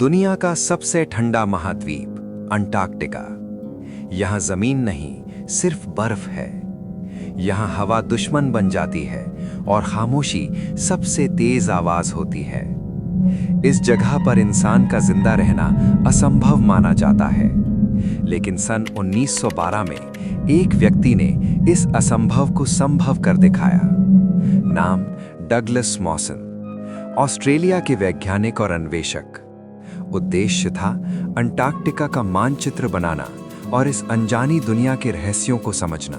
दुनिया का सबसे ठंडा महाद्वीप अंटार्कटिका। यहाँ जमीन नहीं, सिर्फ बर्फ है। यहाँ हवा दुश्मन बन जाती है और खामोशी सबसे तेज आवाज होती है। इस जगह पर इंसान का जिंदा रहना असंभव माना जाता है, लेकिन सन 1912 में एक व्यक्ति ने इस असंभव को संभव कर दिखाया। नाम डगलस मॉसन, ऑस्ट्रेलिया के वैज्ञानिक और अन्वेषक। उद्देश्य था अंटार्कटिका का मानचित्र बनाना और इस अनजानी दुनिया के रहस्यों को समझना।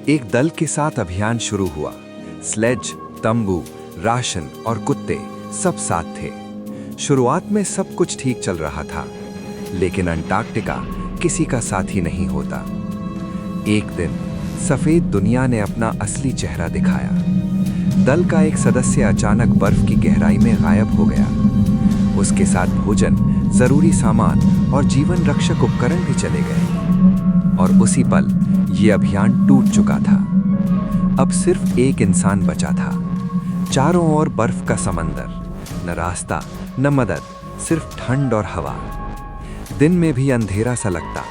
एक दल के साथ अभियान शुरू हुआ। स्लेज, तंबू, राशन और कुत्ते सब साथ थे। शुरुआत में सब कुछ ठीक चल रहा था, लेकिन अंटार्कटिका किसी का साथी नहीं होता। एक दिन सफेद दुनिया ने अपना असली चेहरा दिखाया। दल का एक सदस्य अचानक बर्फ की गहराई में गायब हो गया। उसके साथ भोजन, जरूरी सामान और जीवन रक्षक उपकरण भी चले गए। और उसी पल ये अभियान टूट चुका था। अब सिर्फ एक इंसान बचा था। चारों ओर बर्फ का समंदर, न रास्ता न मदद, सिर्फ ठंड और हवा। दिन में भी अंधेरा सा लगता,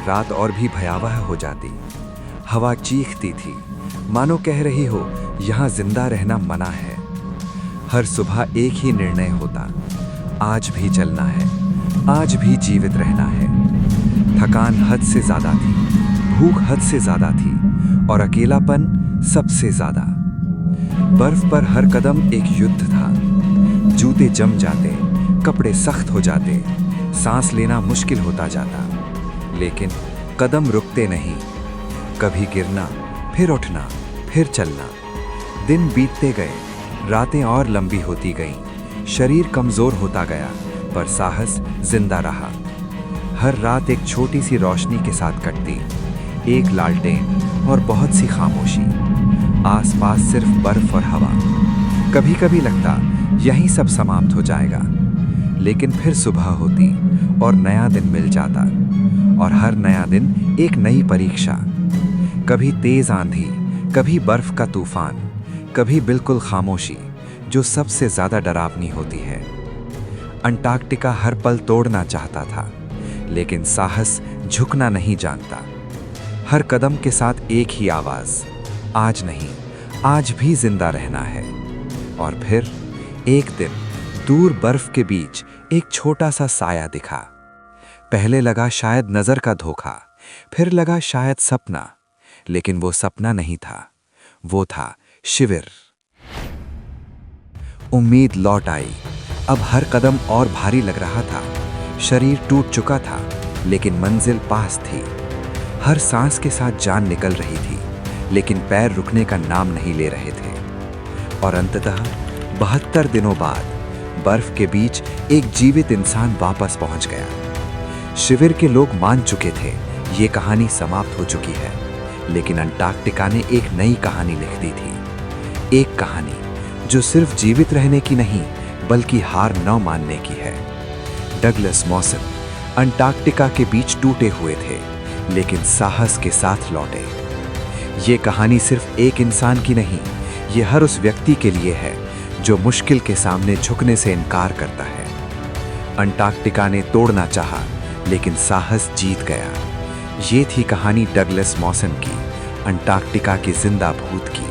रात और भी भयावह हो जाती। हवा चीखती थी, मानो कह रही हो यहाँ जिंदा रहना मना है। हर सुबह एक ही निर्णय होता, आज भी चलना है, आज भी जीवित रहना है। थकान हद से ज्यादा थी, भूख हद से ज्यादा थी और अकेलापन सबसे ज्यादा। बर्फ पर हर कदम एक युद्ध था। जूते जम जाते, कपड़े सख्त हो जाते, सांस लेना मुश्किल होता जाता, लेकिन कदम रुकते नहीं। कभी गिरना, फिर उठना, फिर चलना। दिन बीतते गए, रातें और लंबी होती गईं। शरीर कमजोर होता गया, पर साहस जिंदा रहा। हर रात एक छोटी सी रोशनी के साथ कटती, एक लालटेन और बहुत सी खामोशी। आसपास सिर्फ बर्फ और हवा। कभी कभी लगता यहीं सब समाप्त हो जाएगा, लेकिन फिर सुबह होती और नया दिन मिल जाता। और हर नया दिन एक नई परीक्षा। कभी तेज आंधी, कभी बर्फ का तूफान, कभी बिल्कुल खामोशी, जो सबसे ज्यादा डरावनी होती है। अंटार्कटिका हर पल तोड़ना चाहता था, लेकिन साहस झुकना नहीं जानता। हर कदम के साथ एक ही आवाज, आज नहीं, आज भी जिंदा रहना है। और फिर एक दिन दूर बर्फ के बीच एक छोटा सा साया दिखा। पहले लगा शायद नजर का धोखा, फिर लगा शायद सपना, लेकिन वो सपना नहीं था, वो था शिविर। उम्मीद लौट आई। अब हर कदम और भारी लग रहा था। शरीर टूट चुका था, लेकिन मंजिल पास थी। हर सांस के साथ जान निकल रही थी, लेकिन पैर रुकने का नाम नहीं ले रहे थे। और अंततः 72 दिनों बाद बर्फ के बीच एक जीवित इंसान वापस पहुंच गया। शिविर के लोग मान चुके थे ये कहानी समाप्त हो चुकी है, लेकिन अंटार्कटिका ने एक नई कहानी लिख दी थी। एक कहानी जो सिर्फ जीवित रहने की नहीं, बल्कि हार न मानने की है। डगलस मॉसन अंटार्कटिका के बीच टूटे हुए थे, लेकिन साहस के साथ लौटे। ये कहानी सिर्फ एक इंसान की नहीं, ये हर उस व्यक्ति के लिए है जो मुश्किल के सामने झुकने से इनकार करता है। अंटार्कटिका ने तोड़ना चाहा, लेकिन साहस जीत गया। ये थी कहानी डगलस मॉसन की, अंटार्कटिका की जिंदा भूत की।